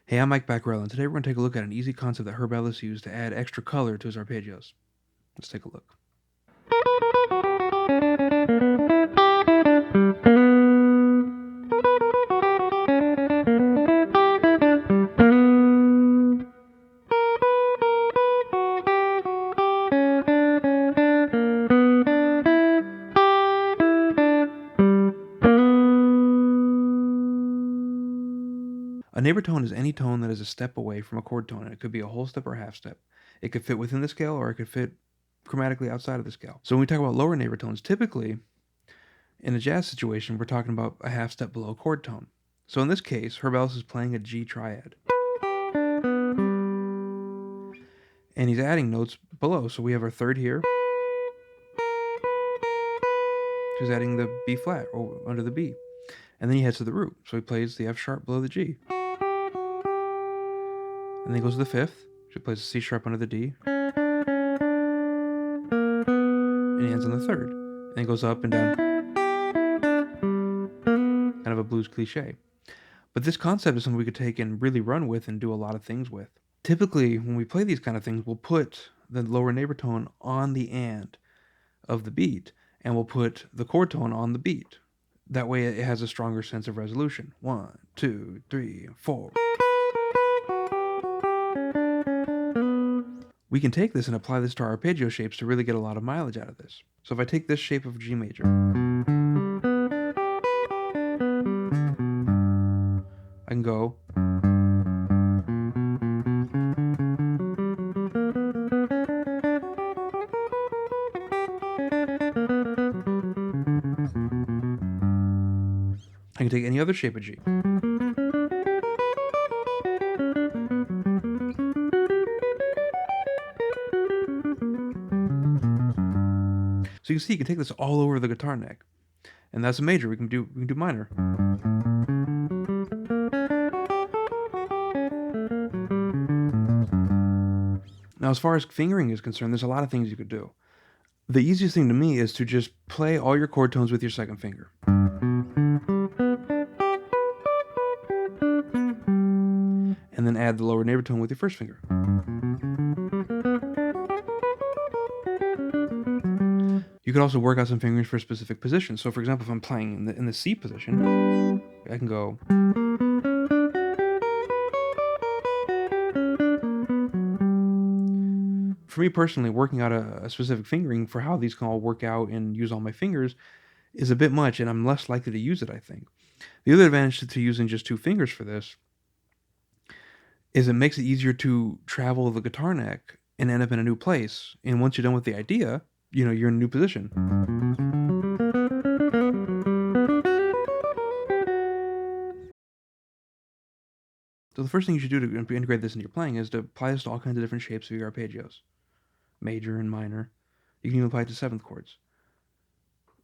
Hey, I'm Mike Baccarella, and today we're going to take a look at an easy concept that Ellis used to add extra color to his arpeggios. Let's take a look. A neighbor tone is any tone that is a step away from a chord tone, and it could be a whole step or a half step. It could fit within the scale, or it could fit chromatically outside of the scale. So when we talk about lower neighbor tones, typically in a jazz situation, we're talking about a half step below a chord tone. So in this case, Ellis is playing a G triad, and he's adding notes below. So we have our third here. He's adding the B flat under the B, and then he heads to the root. So he plays the F sharp below the G. And then he goes to the fifth. She plays a C sharp under the D. And he ends on the third. And he goes up and down. Kind of a blues cliche. But this concept is something we could take and really run with and do a lot of things with. Typically, when we play these kind of things, we'll put the lower neighbor tone on the and of the beat, and we'll put the chord tone on the beat. That way it has a stronger sense of resolution. 1, 2, 3, 4. We can take this and apply this to our arpeggio shapes to really get a lot of mileage out of this. So if I take this shape of G major, I can go I can take any other shape of G. So you can see you can take this all over the guitar neck. And that's a major. We can do minor. Now, as far as fingering is concerned, there's a lot of things you could do. The easiest thing to me is to just play all your chord tones with your second finger. And then add the lower neighbor tone with your first finger. You could also work out some fingerings for a specific position. So, for example, if I'm playing in the C position, I can go. For me personally, working out a specific fingering for how these can all work out and use all my fingers is a bit much, and I'm less likely to use it, I think. The other advantage to using just two fingers for this is it makes it easier to travel the guitar neck and end up in a new place. And once you're done with the idea, you're in a new position. So the first thing you should do to integrate this into your playing is to apply this to all kinds of different shapes of your arpeggios. Major and minor. You can even apply it to seventh chords.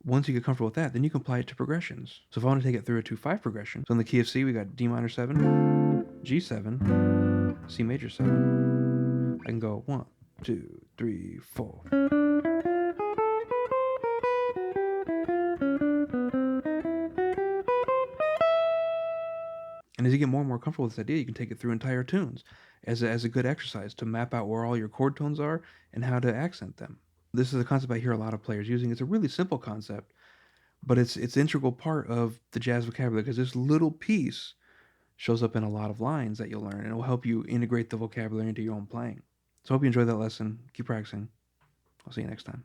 Once you get comfortable with that, then you can apply it to progressions. So if I want to take it through a 2-5 progression, so in the key of C, we got D minor 7, G7, C major 7. I can go 1, 2, 3, 4. And as you get more and more comfortable with this idea, you can take it through entire tunes as a good exercise to map out where all your chord tones are and how to accent them. This is a concept I hear a lot of players using. It's a really simple concept, but it's an integral part of the jazz vocabulary because this little piece shows up in a lot of lines that you'll learn, and it will help you integrate the vocabulary into your own playing. So I hope you enjoyed that lesson. Keep practicing. I'll see you next time.